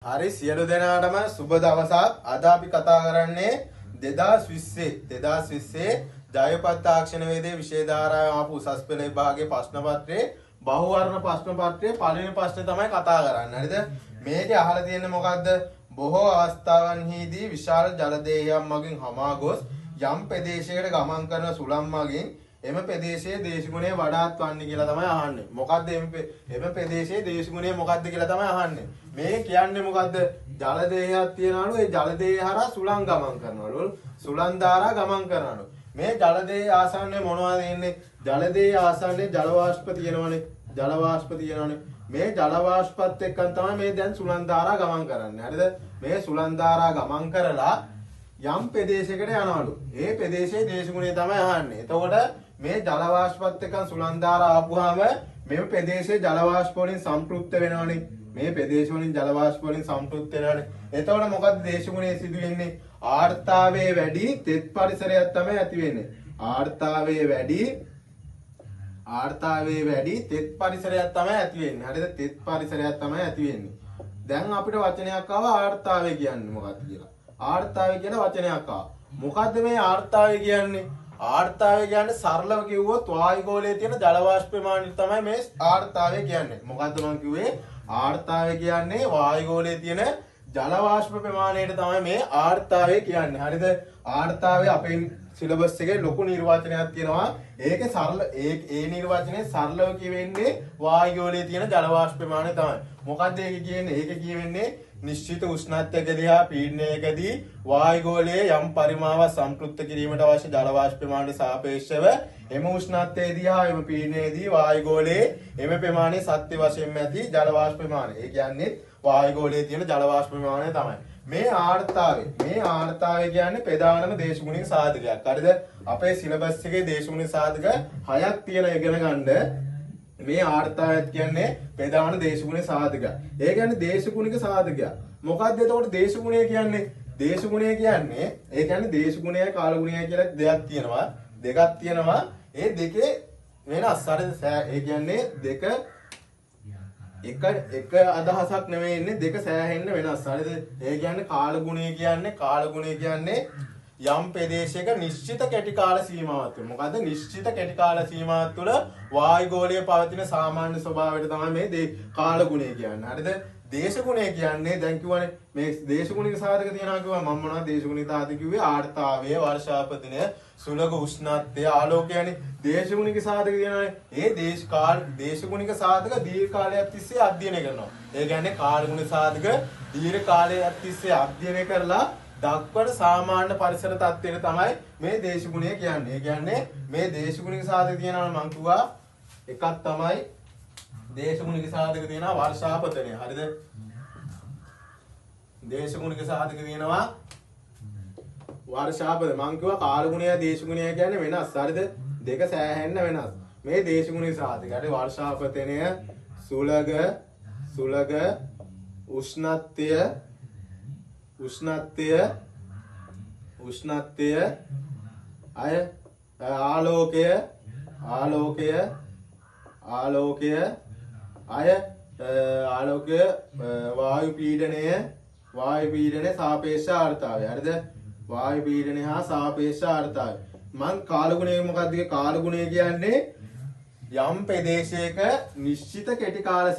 හරි සියලු දෙනාටම සුබ දවසක්. අද අපි කතා කරන්නේ 2020 ජයපත් තාක්ෂණ වේදේ විෂය ධාරාවේ ආපු උසස් පෙළ විභාගයේ ප්‍රශ්න පත්‍රයේ බහුවර්ණ ප්‍රශ්න පත්‍රයේ පළවෙනි ප්‍රශ්නේ තමයි කතා කරන්නේ. හරිද? මේකේ අහලා තියෙන්නේ මොකද්ද? බොහෝ අවස්ථාවන්හිදී විශාල ජල දේහයක් මගින් හමා ගොස් යම් ප්‍රදේශයකට ගමන් කරන සුළං මගින් එම ප්‍රදේශයේ දේශගුණය වඩාත් වන්නේ කියලා තමයි අහන්නේ. මොකද්ද එම ප්‍රදේශයේ දේශගුණය මොකද්ද කියලා තමයි අහන්නේ. මේ කියන්නේ මොකද්ද? ජල දේහයක් තියනවලු. ඒ ජල දේහය හරහා සුළං ගමන් කරනවලු. සුළං ධාරා ගමන් කරනවලු. මේ ජල දේහය ආසන්නයේ මොනවද ඉන්නේ? ජල දේහය ආසන්නයේ ජල වාෂ්ප තියෙනවනේ. ජල වාෂ්ප තියෙනවනේ. මේ ජල වාෂ්පත් එක්කන් තමයි මේ දැන් සුළං ධාරා ගමන් කරන්නේ. හරිද? මේ සුළං ධාරා ගමන් කරලා යම් ප්‍රදේශයකට යනවලු. ඒ ප්‍රදේශයේ දේශගුණය තමයි අහන්නේ. එතකොට මේ ජල වාෂ්පත් එක්කන් සුළං ධාරා ආපුවාම මේ ප්‍රදේශයේ ජල වාෂ්ප වලින් සම්ප්‍රයුක්ත වෙනවනේ. මේ ප්‍රදේශ වලින් ජල වාෂ්ප වලින් සම්ප්‍රයුක්ත වෙනවනේ. එතකොට මොකද දේශගුණය සිදු වෙන්නේ? ආර්තාවයේ වැඩි තෙත් පරිසරයක් තමයි ඇති වෙන්නේ. ආර්තාවයේ වැඩි තෙත් පරිසරයක් තමයි ඇති වෙන්නේ. හරිද? තෙත් පරිසරයක් තමයි ඇති වෙන්නේ. දැන් අපිට වචනයක් ආවා ආර්තාවය කියන්නේ මොකක්ද කියලා. ආර්තාවය කියන වචනයක් ආවා. මොකද්ද මේ ආර්තාවය කියන්නේ? ආර්තාවය කියන්නේ සරලව කිව්වොත් වායුගෝලයේ තියෙන ජල වාෂ්ප ප්‍රමාණය තමයි මේ ආර්තාවය කියන්නේ. මොකද්ද මම කිව්වේ? ආර්තාවය කියන්නේ වායුගෝලයේ තියෙන ජල වාෂ්ප ප්‍රමාණයට තමයි මේ ආර්තාවය කියන්නේ. හරිද? ආර්තාවය අපේ සිලබස් එකේ ලොකු නිර්වචනයක් තියෙනවා. ඒකේ සරල ඒ නිර්වචනයේ සරලව කියවෙන්නේ වායුගෝලයේ තියෙන ජල වාෂ්ප ප්‍රමාණය තමයි. මොකද්ද ඒක කියන්නේ? ඒක කියවෙන්නේ නිශ්චිත උෂ්ණත්වයකදී හා පීඩනයකදී වායුගෝලයේ යම් පරිමාවක් සම්ප්‍රයුක්ත කිරීමට අවශ්‍ය ජල වාෂ්ප ප්‍රමාණයට සාපේක්ෂව එම උෂ්ණත්වයේදී හා එම පීඩනයේදී වායුගෝලයේ එම ප්‍රමාණය සත්‍ය වශයෙන්ම ඇති ජල වාෂ්ප ප්‍රමාණය. ඒ කියන්නේ වායුගෝලයේ තියෙන ජල වාෂ්ප ප්‍රමාණය තමයි. මේ ආර්තාවය කියන්නේ ප්‍රධානම දේශගුණික සාධකයක්. හරිද? අපේ සිලබස් එකේ දේශගුණික සාධක 6ක් තියෙන ඉගෙන ගන්න. මේ ආර්තාවයත් කියන්නේ ප්‍රධාන දේශගුණික සාධකයක්. ඒ කියන්නේ දේශගුණික සාධකයක්. මොකක්ද එතකොට දේශගුණය කියන්නේ? දේශගුණය කියන්නේ ඒ කියන්නේ දේශගුණයයි කාලගුණයයි කියලා දෙකක් තියෙනවා. ඒ දෙකේ වෙනස්. හරිද? ඒ කියන්නේ දෙක එක අදහසක් නෙවෙයි ඉන්නේ, දෙක සෑහෙන්න වෙනස්. හරිද? ඒ කියන්නේ කාලගුණය කියන්නේ යම් ප්‍රදේශයක නිශ්චිත කැටි කාල සීමාවක් තුළ. මොකද්ද? නිශ්චිත කැටි කාල සීමාවක් තුළ වායුගෝලයේ පවතින සාමාන්‍ය ස්වභාවයට තමයි මේ කාලගුණය කියන්නේ. හරිද? දේශගුණය කියන්නේ දැන් කිව්වනේ මේ දේශගුණික සාධක තියනවා කිව්වා. මම මොනවද දේශගුණික සාධක කිව්වේ? ආර්තාවය, වර්ෂාපතිනය, සුලභ උෂ්ණත්වය, ආලෝකයනේ. දේශගුණික සාධක තියනවානේ. ඒ දේශගුණික සාධක දීර්ඝ කාලයක් තිස්සේ අධ්‍යයනය කරනවා. ඒ කියන්නේ කාලගුණ සාධක දීර්ඝ කාලයක් තිස්සේ අධ්‍යයනය කරලා දක්වන සාමාන්‍ය පරිසර තත්ත්වයට තමයි මේ දේශගුණය කියන්නේ. ඒ කියන්නේ මේ දේශගුණික සාධක තියනවා මම කිව්වා එකක් තමයි දේශගුණික සාධක තියෙනවා වර්ෂාපතනය. හරිද? දේශගුණික සාධක තියෙනවා වර්ෂාපතනය. මම කිව්වා කාලගුණය දේශගුණය කියන්නේ වෙනස්. හරිද? දෙක සෑහෙන්න වෙනස්. මේ දේශගුණික සාධක. හරි වර්ෂාපතනය, සුලග උෂ්ණත්වය ආලෝකය වායු පීඩනය සාපේක්ෂ ආර්තාවය. හරිද? වායු පීඩනය හා සාපේක්ෂ ආර්තාවය. මං කාලගුණය මොකක්ද? කාලගුණය කියන්නේ යම් ප්‍රදේශයක නිශ්චිත කෙටි කාල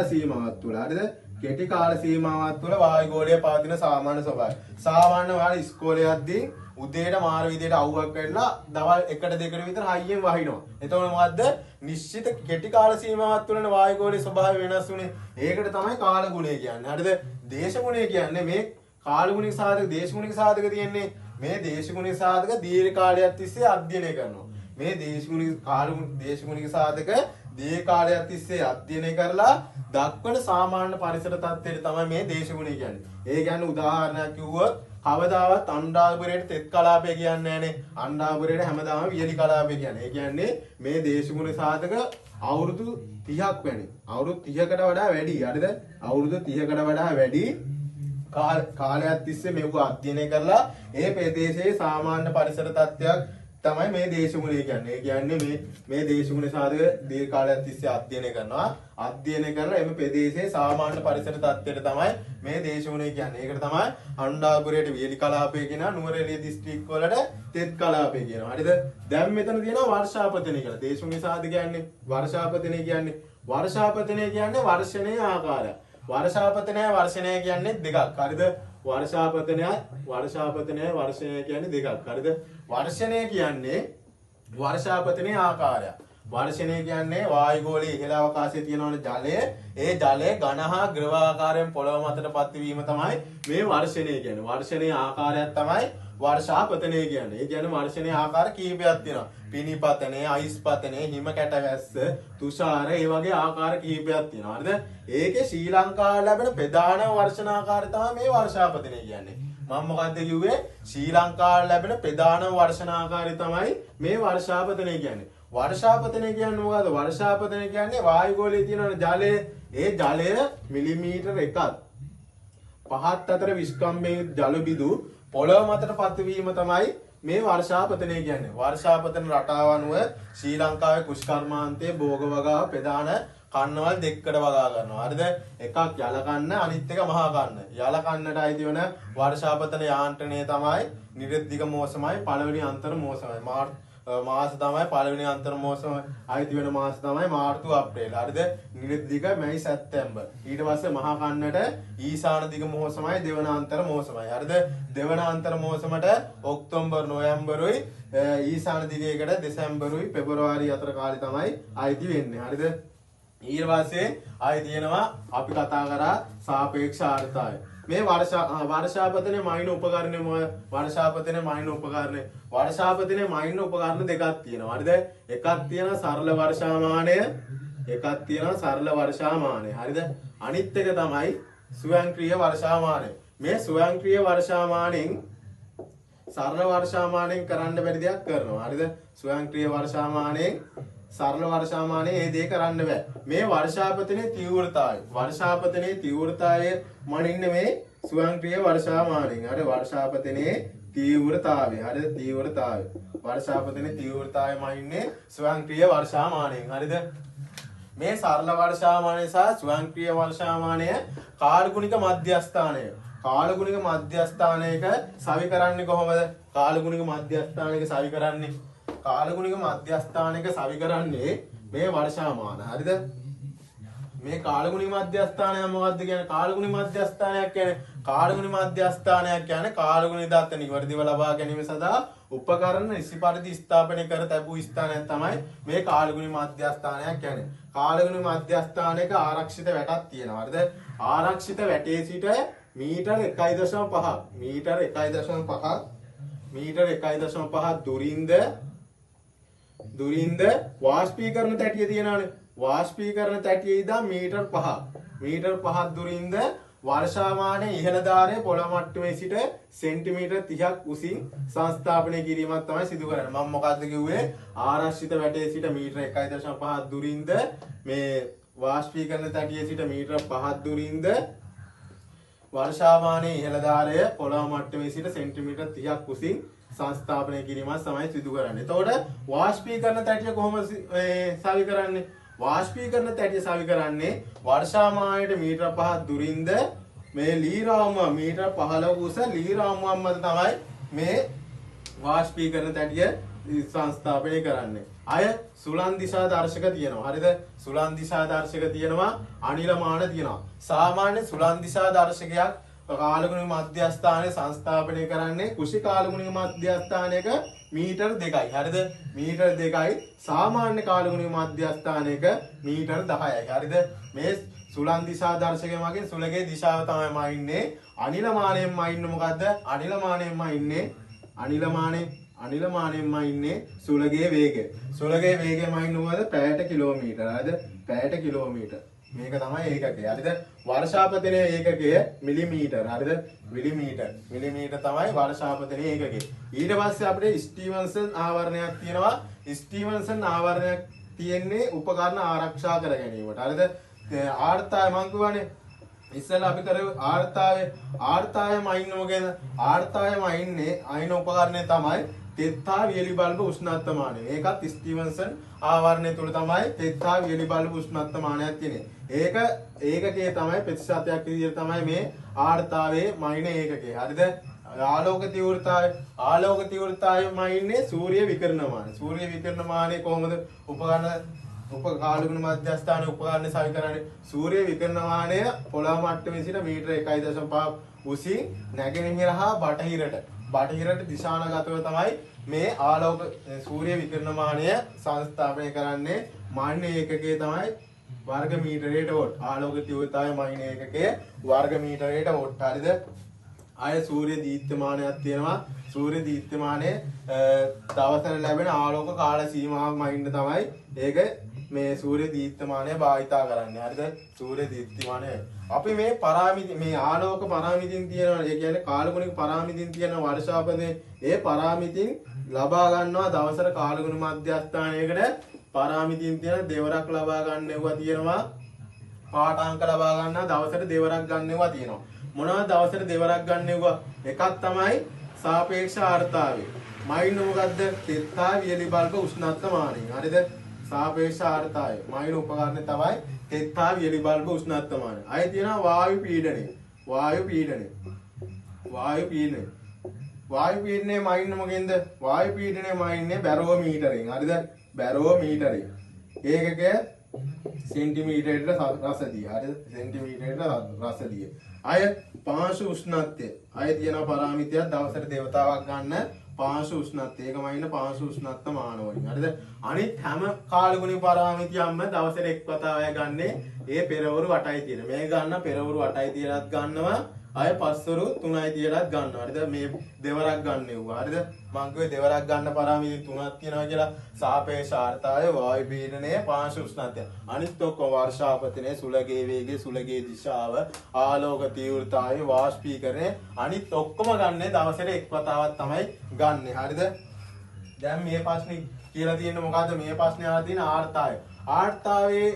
සීමාවක් තුළ. හරිද? කෙටි කාල සීමාවක් තුළ වායුගෝලයේ පවතින සාමාන්‍ය ස්වභාවය. සාමාන්‍ය වාර ඉස්කෝලේ යද්දී උදේට මාර විදියට අවුවක් වෙලා දවල් 1ට 2ට විතර හයියෙන් වහිනවා. එතකොට මොකද්ද? නිශ්චිත කෙටි කාල සීමාවක් තුළනේ වායුගෝලයේ ස්වභාවය වෙනස් වුනේ. ඒකට තමයි කාලගුණය කියන්නේ. හරිද? දේශගුණය කියන්නේ මේ කාලගුණික සාධක, දේශගුණික සාධක තියෙන්නේ. මේ දේශගුණික සාධක දීර්ඝ කාලයක් තිස්සේ අධ්‍යයනය කරනවා. මේ දේශගුණික සාධක දීර්ඝ කාලයක් තිස්සේ අධ්‍යයනය කරලා දක්වන සාමාන්‍ය පරිසර තත්ත්වයට තමයි මේ දේශගුණය කියන්නේ. ඒ කියන්නේ උදාහරණයක් කිව්වොත් කවදාවත් අණ්ඩාගුරේට තෙත් කලාපය කියන්නේ නැහනේ. අණ්ඩාගුරේට හැමදාම වියලි කලාපය කියන්නේ. ඒ කියන්නේ මේ දේශගුණ සාධක අවුරුදු 30ක් වැනි. අවුරුදු 30කට වඩා වැඩි. හරිද? අවුරුදු 30කට වඩා වැඩි කාලයක් තිස්සේ මේක අධ්‍යයනය කරලා ඒ ප්‍රදේශයේ සාමාන්‍ය පරිසර තත්ත්වයක් තමයි මේ දේශගුණය කියන්නේ. ඒ කියන්නේ මේ දේශගුණ සාධක දීර්ඝ කාලයක් තිස්සේ අධ්‍යයනය කරනවා. අධ්‍යයනය කරලා එම ප්‍රදේශයේ සාමාන්‍ය පරිසර තත්ත්වයට තමයි මේ දේශගුණය කියන්නේ. ඒකට තමයි අනුරාධපුරයේ වියලි කලාපය කියන නුවරඑළිය දිස්ත්‍රික්ක වලට තෙත් කලාපය කියනවා. හරිද? දැන් මෙතන තියෙනවා වර්ෂාපතනය කියලා. දේශගුණ සාධක කියන්නේ වර්ෂාපතනය කියන්නේ වර්ෂණයේ ආකාරය. වර්ෂණය කියන්නේ දෙකක්. හරිද? වර්ෂණය කියන්නේ දෙකක්. හරිද? වර්ෂණය කියන්නේ වර්ෂාපතනයේ ආකාරය. වර්ෂණය කියන්නේ වායුගෝලයේ ඉහළ අවකාශයේ තියෙනවනේ ජලය. ඒ ජලය ඝන හා ද්‍රව ආකාරයෙන් පොළව මතට පත්වීම තමයි මේ වර්ෂණය කියන්නේ. වර්ෂණයේ ආකාරයක් තමයි වර්ෂාපතනය කියන්නේ. ඒ කියන්නේ වර්ෂණයේ ආකාර කීපයක් තියෙනවා. පිනිපතනය, අයිස්පතනය, හිම කැටවැස්ස, තුෂාර ඒ වගේ ආකාර කීපයක් තියෙනවා. හරිද? ඒකේ ශ්‍රී ලංකාවේ ලැබෙන ප්‍රධාන වර්ෂණාකාරය තමයි මේ වර්ෂාපතනය කියන්නේ. මම මොකද්ද කිව්වේ? ශ්‍රී ලංකාවේ ලැබෙන ප්‍රධාන වර්ෂණාකාරය තමයි මේ වර්ෂාපතනය කියන්නේ. වර්ෂාපතනය කියන්නේ මොකද්ද? වර්ෂාපතනය කියන්නේ වායුගෝලයේ තියෙන ජලය. ඒ ජලය මිලිමීටර 1ක් පහත් අතර විස්කම්භයේ ජල බිඳු පොළොව මතට පත්වීම තමයි මේ වර්ෂාපතනය කියන්නේ. වර්ෂාපතන රටාව අනුව ශ්‍රී ලංකාවේ කුෂ්කර්මාන්තයේ භෝග වගාව ප්‍රධාන කන්නවල් දෙකකට වගා ගන්නවා. හරිද? එකක් යල කන්න, අනිත් එක මහා කන්න. යල කන්නට අයිති වෙන වර්ෂාපතන යාන්ත්‍රණය තමයි නිර්දිග මෝසමයි පළවෙනි අන්තර මෝසමයි. මාස තමයි පළවෙනි අන්තර මෝසම අයිති වෙන මාස තමයි මාර්තු අප්‍රේල්. හරිද? නිර්දිග මැයි සැප්තැම්බර්. ඊට පස්සේ මහා කන්නට ඊසාන දිග මෝසමයි දෙවන අන්තර මෝසමයි. හරිද? දෙවන අන්තර මෝසමට ඔක්තෝබර් නොවැම්බරුයි ඊසාන දිගයකට දෙසැම්බරුයි පෙබරවාරි අතර කාලේ තමයි අයිති වෙන්නේ. හරිද? ඊට පස්සේ ආයි තියෙනවා අපි කතා කරා සාපේක්ෂ ආර්ද්‍රතාවය. මේ වර්ෂාපතනයේ මයින් උපකරණ වර්ෂාපතනයේ මයින් උපකරණ දෙකක් තියෙනවා. හරිද? එකක් තියෙනවා සරල වර්ෂාමානය. හරිද? අනිත් එක තමයි ස්වයංක්‍රීය වර්ෂාමානය. මේ ස්වයංක්‍රීය වර්ෂාමානයෙන් සරල වර්ෂාමානයෙන් කරන්න බැරි දෙයක් කරනවා. හරිද? ස්වයංක්‍රීය වර්ෂාමානයෙන් සරල වර්ෂාමානයේ ඒ දේ කරන්න බෑ. මේ වර්ෂාපතනයේ තීව්‍රතාවය මනින්නේ මේ ස්වයංක්‍රීය වර්ෂාමානයෙන්. හරි? වර්ෂාපතනයේ තීව්‍රතාවය. හරිද? වර්ෂාපතනයේ තීව්‍රතාවය මනින්නේ ස්වයංක්‍රීය වර්ෂාමානයෙන්. හරිද? මේ සරල වර්ෂාමානය සහ ස්වයංක්‍රීය වර්ෂාමානය කාලගුණික මධ්‍යස්ථානය. කාලගුණික මධ්‍යස්ථානයක සවි කරන්නේ කොහොමද? කාලගුණික මධ්‍යස්ථානයක සවි කරන්නේ මේ වර්ෂාමාන. හරිද? මේ කාලගුණික මධ්‍යස්ථානය මොකද්ද කියන්නේ? කාලගුණික මධ්‍යස්ථානයක් කියන්නේ කාලගුණික දත්ත නිවැරදිව ලබා ගැනීම සඳහා උපකරණ නිසි පරිදි ස්ථාපනය කර තැබූ ස්ථානයක් තමයි මේ කාලගුණික මධ්‍යස්ථානයක් කියන්නේ. කාලගුණික මධ්‍යස්ථානයක ආරක්ෂිත වැටක් තියෙනවා. හරිද? ආරක්ෂිත වැටේ සිට මීටර 1.5 දුරින්ද වාෂ්පීකරණ තැටිය තියෙනවානේ. වාෂ්පීකරණ තැටියේ ඉඳන් මීටර 5 දුරින්ද වර්ෂාමානයේ ඉහළ ධාරය පොළොව මට්ටමේ සිට සෙන්ටිමීටර් 30ක් උසින් සංස්ථාපනය කිරීමක් තමයි සිදු කරන්නේ. මම මොකද්ද කිව්වේ? ආරක්ෂිත වැටේ සිට මීටර 1.5 දුරින්ද මේ වාෂ්පීකරණ තැටියේ සිට මීටර 5 දුරින්ද වර්ෂාමානයේ ඉහළ ධාරය පොළොව මට්ටමේ සිට සෙන්ටිමීටර් 30ක් උසින් සංස්ථාපනය කිරීමක් තමයි සිදු කරන්නේ. එතකොට වාෂ්පීකරණ තැටිය කොහොමද සවි කරන්නේ? වාෂ්පීකරණ තැටිය සවි කරන්නේ වර්ෂාමානයට මීටර 5 දුරින්ද මේ ලී රාමුව මීටර 15 උස ලී රාමුවක් මත තමයි මේ වාෂ්පීකරණ තැටිය සංස්ථාපනය කරන්නේ. අය සුලන් දිශා දර්ශක තියෙනවා. හරිද? සුලන් දිශා දර්ශක තියෙනවා, අනිලමාන තියෙනවා. සාමාන්‍ය සුලන් දිශා දර්ශකයක් කාලගුණික මධ්‍යස්ථානයේ සංස්ථාපනය කරන්නේ කුෂි කාලගුණික මධ්‍යස්ථානයක මීටර 2යි. හරිද? මීටර 2යි. සාමාන්‍ය කාලගුණික මධ්‍යස්ථානයක මීටර 10යි. හරිද? මේ සුලන් දිශා දර්ශකය මගින් සුලගේ දිශාව තමයි මයින්නේ. අනිලමානයෙන්ම ඉන්නේ මොකද්ද? අනිලමානයෙන්ම ඉන්නේ සුලගේ වේගය. සුලගේ වේගය මයින්නේ මොකද? පැයට කිලෝමීටර. හරිද? පැයට කිලෝමීටර. මේක තමයි ඒකකය. හරිද? වර්ෂාපතනයේ ඒකකය මිලිමීටර. හරිද? මිලිමීටර තමයි වර්ෂාපතනයේ ඒකකය. ඊට පස්සේ අපිට ස්ටීවන්සන් ආවරණයක් තියෙනවා. ස්ටීවන්සන් ආවරණයක් තියෙන්නේ උපකරණ ආරක්ෂා කර ගැනීමට. හරිද? ආර්තාය මං කියවනේ ඉස්සෙල්ලා අපි කරේ ආර්තායම ඉන්නේ මොකේද? ආර්තායම ඉන්නේ අයින උපකරණය තමයි තෙත් හා වියලි බල්බ උෂ්ණත්වමානය. මේකත් ස්ටීවන්සන් ආවරණය තුල තමයි තෙත් හා වියලි බල්බ උෂ්ණත්වමානයක් තියෙන්නේ. ඒකකයේ තමයි ප්‍රතිශතයක් විදිහට තමයි මේ ආර්තාවයේ මයින ඒකකය. හරිද? ආලෝක තීව්‍රතාවයම ඉන්නේ සූර්ය විකිරණමානය. සූර්ය විකිරණමානය කොහොමද කාලගුණ මධ්‍යස්ථානයේ උපකරණ සවි කරන්නේ? සූර්ය විකිරණමානය පොළොව මට්ටමේ සිට මීටර 1.5 උසින් නැගෙනහිර හා බටහිරට දිශානගතව තමයි මේ ආලෝක සූර්ය විකිරණමානය සංස්ථාපනය කරන්නේ. මාන ඒකකයේ තමයි වර්ග මීටරයට වොට්. ආලෝක තීව්‍රතාවය මාන ඒකකයේ වර්ග මීටරයට වොට්. හරිද? ආය සූර්ය දීප්තිමානයක් තියෙනවා. සූර්ය දීප්තිමානයේ දවසට ලැබෙන ආලෝක කාල සීමාවක් මයින්න තමයි ඒක මේ සූර්ය දීප්තිමානය භාවිතා කරන්නේ. හරිද? සූර්ය දීප්තිමානය අපි මේ පරාමිති මේ ආලෝක පරාමිතින් තියෙනවා. ඒ කියන්නේ කාලගුණික පරාමිතින් තියෙන වර්ෂාපතේ ඒ පරාමිතින් ලබා ගන්නවා දවසට කාලගුණ මධ්‍යස්ථානයකට පරාමිතින් තියෙන දෙවරක් ලබා ගන්නවා තියෙනවා. පාඨාංක ලබා ගන්නවා දවසට දෙවරක් ගන්නවා තියෙනවා. මොනවද දවසට දෙවරක් ගන්නවා? එකක් තමයි සාපේක්ෂ ආර්තාවය. මයින් මොකද්ද? තෙත් හා වියලි බල්බ උෂ්ණත්වමානය. හරිද? සාපේක්ෂ ආර්තාවය. මයින් උපකරණය තමයි තෙත් හා වියලි බල්බ උෂ්ණත්වමානය. අය තියෙනවා වායු පීඩනය. වායු පීඩනය මයින් මොකෙන්ද? වායු පීඩනය මයින්නේ බැරෝමීටරෙන්. හරිද? බැරෝමීටරෙන්. ඒකක සෙන්ටිමීටරයට රසදිය. හරිද? සෙන්ටිමීටරයට රසදිය. අය පාංශු උෂ්ණත්වය. අය තියෙන පරාමිතියක් දවසට දේවතාවක් ගන්න පාංශු උෂ්ණත්වය. ඒකම ඉන්න පාංශු උෂ්ණත්ව මාන වලින්. හරිද? අනිත් හැම කාලගුණික පරාමිතියක්ම දවසට එක් වතාවය ගන්නේ ඒ පෙරවරු 8යි තියෙන. මේ ගන්න පෙරවරු 8යි තියලත් ගන්නවා. අය පස්වරු 3යි තියලත් ගන්නවා. හරිද? මේ දෙවරක් ගන්නෙව්වා. හරිද? මං කිව්වේ දෙවරක් ගන්න පරාමිති 3ක් තියෙනවා කියලා. සාපේක්ෂ ආර්තාවය, වායු පීඩනය, පාංශු උෂ්ණත්වය. අනිත් ඔක්කොම වර්ෂාපතනය, සුළගේ වේගය, සුළගේ දිශාව, ආලෝක තීව්‍රතාවය, වාෂ්පීකරණය අනිත් ඔක්කොම ගන්නේ දවසට එක් වතාවක් තමයි ගන්නෙ. හරිද? දැන් මේ ප්‍රශ්නේ කියලා තියෙන්නේ මොකද්ද? මේ ප්‍රශ්නේ අහලා තියෙන ආර්තාවය. ආර්තාවයේ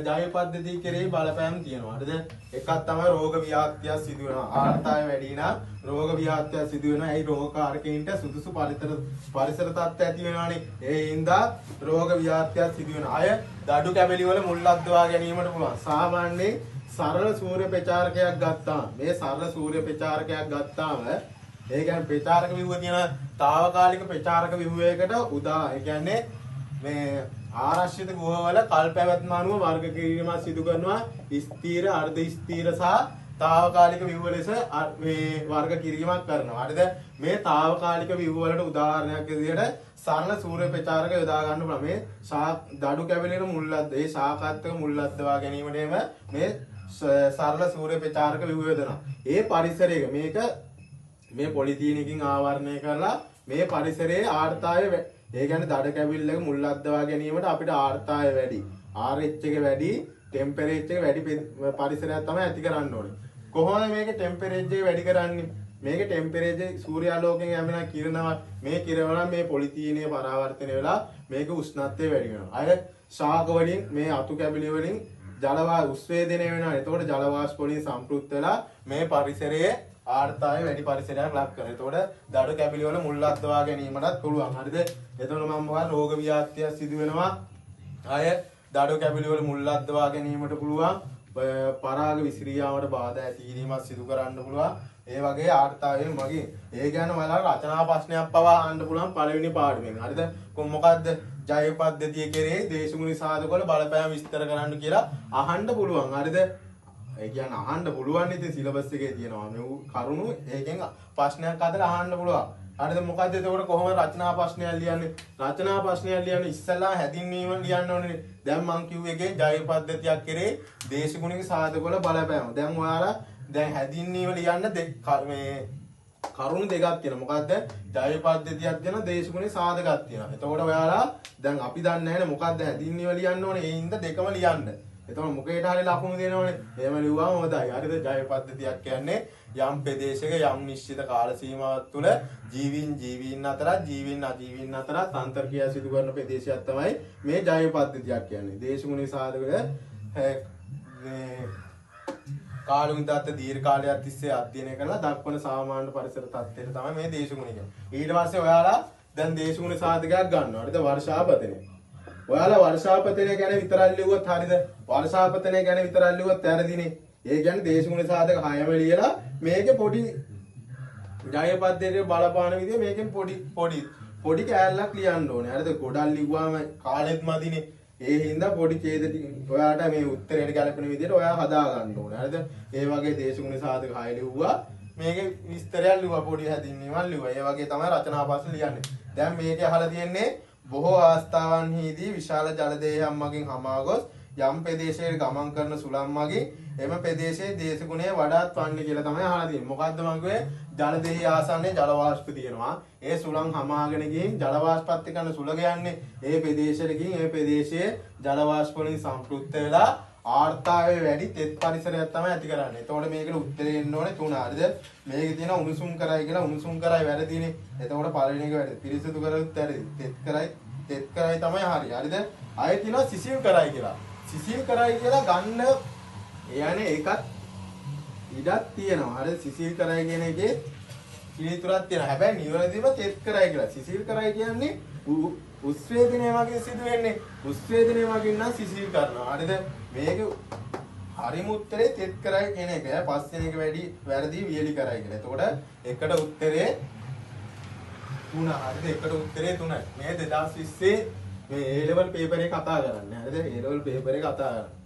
ජෛව පද්ධතිය කෙරෙහි බලපෑම් තියෙනවා. හරිද? එකක් තමයි රෝග ව්‍යාප්තිය සිදු වෙනවා. ආර්තාවය වැඩි නම් රෝග ව්‍යාප්තිය සිදු වෙනවා. ඒ රෝගකාරකයින්ට සුදුසු පරිසර තත්ත්ව ඇති වෙනවානේ. ඒ හින්දා රෝග ව්‍යාප්තිය සිදු වෙනවා. අය දඩු කැබලි වල මුල් අද්දවා ගැනීමට පුළුවන්. සාමාන්‍යයෙන් සරල සූර්ය ප්‍රචාරකයක් ගත්තාම මේ සරල සූර්ය ප්‍රචාරකයක් ගත්තාම ඒ කියන්නේ ප්‍රචාරක ව්‍යුහ තියෙන తాවකාලික ප්‍රචාරක ව්‍යුහයකට ඒ කියන්නේ මේ ආරක්ෂිත ගෘහවල කල් පැවැත්ම අනුව වර්ග කිරීමක් සිදු කරනවා. ස්ථීර, අර්ධ ස්ථීර සහ తాවකාලික ව්‍යුහ ලෙස මේ වර්ග කිරීමක් කරනවා. හරිද? මේ తాවකාලික ව්‍යුහ වලට උදාහරණයක් විදිහට සරල සූර්ය ප්‍රචාරක යොදා ගන්න පුළුවන්. මේ දඩු කැබලේට මුල්ලද්ද ඒ ශාකාත්මක මුල්ලද්දවා ගැනීමටම මේ සරල සූර්ය ප්‍රචාරක ව්‍යුහ යොදනවා. ඒ පරිසරයක මේක මේ පොලිතීනකින් ආවරණය කරලා මේ පරිසරයේ ආර්තාවය ඒ කියන්නේ දඩ කැවිල්ලක මුල් අද්දවා ගැනීමට අපිට ආර්තාවය වැඩි. RH එක වැඩි, ටෙම්පරේචර් එක වැඩි පරිසරයක් තමයි ඇති කරන්න ඕනේ. කොහොමද මේක ටෙම්පරේචර් එක වැඩි කරන්නේ? මේක ටෙම්පරේචර් සූර්යාලෝකයෙන් යැපෙන කිරණවත් මේ කිරවල මේ පොලිතීනය පරාවර්තනය වෙලා මේක උෂ්ණත්වය වැඩි වෙනවා. අය ශාක වලින් මේ අතු කැබලි වලින් ජල උස්වේදනය වෙනවා. එතකොට ජල වාෂ්ප වලින් සම්ප්‍රයුක්ත වෙලා මේ පරිසරයේ ආර්තාවය වැඩි පරිසරයක් ලක් කරනවා. එතකොට දඩු කැබලි වල මුල් අද්දවා ගැනීමටත් පුළුවන්. හරිද? එතකොට මම මොකක්ද රෝග ව්‍යාප්තිය සිදු වෙනවා. අය දඩු කැබලි වල මුල් අද්දවා ගැනීමට පුළුවන්. පරාග විසිරියාමට බාධා ඇති කිරීමක් සිදු කරන්න පුළුවන්. ඒ වගේ ආර්තාවයෙන් මගින් ඒ කියන්නේ මලලා රචනා ප්‍රශ්නයක් පවා අහන්න පුළුවන් පළවෙනි පාඩමෙන්. හරිද? මොකද්ද ජෛව පද්ධතිය කෙරෙහි දේශගුණ සාධක වල බලපෑම විස්තර කරන්න කියලා අහන්න පුළුවන්. හරිද? ඒ කියන්නේ අහන්න පුළුවන් ඉතින් සිලබස් එකේ තියෙනවා මේ කරුණු ඒකෙන් ප්‍රශ්නයක් අදලා අහන්න පුළුවන්. හරිද? මොකද්ද එතකොට කොහොමද රචනා ප්‍රශ්නයක් ලියන්නේ? රචනා ප්‍රශ්නයක් ලියන්න ඉස්සෙල්ලා හැදින්වීම ලියන්න ඕනේ. දැන් මං කිව්ව එකේ ජෛව පද්ධතියක් කෙරේ දේශගුණික සාධක වල බලපෑම. දැන් ඔයාලා දැන් හැදින්වීම ලියන්න මේ කරුණු දෙකක් තියෙනවා. මොකද්ද? ජෛව පද්ධතියක් දෙන දේශගුණික සාධකයක් තියෙනවා. එතකොට ඔයාලා දැන් අපි දන්නේ නැහැ මොකද්ද හැදින්වීම ලියන්න ඕනේ. ඒ හින්දා දෙකම ලියන්න. එතකොට මුකේට හරිය ලකුණු දෙනවනේ. එහෙම ලිව්වම හොඳයි. හරිද? ජෛව පද්ධතියක් කියන්නේ යම් ප්‍රදේශයක යම් නිශ්චිත කාල සීමාවක් තුළ ජීවීන් අතරත් ජීවීන් අජීවීන් අතරත් අන්තර්ක්‍රියා සිදු කරන ප්‍රදේශයක් තමයි මේ ජෛව පද්ධතියක් කියන්නේ. දේශගුණික සාධක කාලුන් දත්ත දීර්ඝ කාලයක් තිස්සේ අධ්‍යයනය කරලා දක්වන සාමාන්‍ය පරිසර තත්ත්වයට තමයි මේ දේශගුණික. ඊට පස්සේ ඔයාලා දැන් දේශගුණ සාධකයක් ගන්නවා. හරිද? වර්ෂාපතනය. ඔයාලා වර්ෂාපතනය ගැන විතරක් ලිව්වොත් හරිද? වර්ෂාපතනය ගැන විතරක් ලිව්වොත් වැරදිනේ. ඒ කියන්නේ දේශගුණ සාධක 6ම ලියලා මේකේ පොඩි ජය පද්ධතියේ බලපාන විදිහ මේකෙන් පොඩි කෑල්ලක් ලියන්න ඕනේ. හරිද? ගොඩක් ලිව්වාම කාලෙත් මදිනේ. ඒ හින්දා පොඩි ඡේද ඔයාට මේ උත්තරයට ගැලපෙන විදිහට ඔයා හදා ගන්න ඕනේ. හරිද? ඒ වගේ දේශගුණ සාධක 6 ලිව්වා. මේකේ විස්තරයක් ලිව්වා පොඩි හැදින්වීමක් ලිව්වා. ඒ වගේ තමයි රචනා පස්ස ලියන්නේ. දැන් මේකේ අහලා තියෙන්නේ බොහෝ අවස්ථාවන්හිදී විශාල ජල දේහයක් මගින් හමා ගොස් යම් ප්‍රදේශයකට ගමන් කරන සුළං මගින් එම ප්‍රදේශයේ දේශගුණය වඩාත් වන්නේ කියලා තමයි අහලා තියෙන්නේ. මොකද්ද මගේ ජල දේහය ආසන්නයේ ජල වාෂ්ප තියෙනවා. ඒ සුළං හමාගෙන ගිහින් ජල වාෂ්පත් එක්කන සුළඟ යන්නේ ඒ ප්‍රදේශයට ගිහින් ඒ ප්‍රදේශයේ ජල වාෂ්ප වලින් සම්ප්‍රයුක්ත වෙලා ආර්තාවයේ වැඩි තෙත් පරිසරයක් තමයි ඇති කරන්නේ. එතකොට මේකට උත්තරේ එන්න ඕනේ 3. හරිද? මේකේ තියෙන උණුසුම් කරයි කියලා උණුසුම් කරයි වැරදිනේ. එතකොට පළවෙනි එක වැරදි. පිරිසිදු කරොත් වැරදි. තෙත් කරයි තමයි හරි. හරිද? ආයෙ තියෙනවා සිසිල් කරයි කියලා. සිසිල් කරයි කියලා ගන්න يعني ඒකත් ඉඩක් තියෙනවා. හරිද? සිසිල් කරයි කියන එකේ පිළිතුරක් තියෙනවා. හැබැයි නිවැරදිව තෙත් කරයි කියලා. සිසිල් කරයි කියන්නේ උස්වේදනය වගේ සිදු වෙන්නේ. උස්වේදනය වගේ නම් සිසිල් කරනවා. හරිද? මේක හරිම උත්තරේ තෙත් කරයි කියන එක. පස්වෙනි එක වැඩි වැරදි වියලි කරයි කියලා. එතකොට එකට උත්තරේ 3. හරිද? එකට උත්තරේ 3. මේ 2020 මේ A level paper එක කතා කරන්නේ. හරිද? A level paper එක කතා කරන්නේ.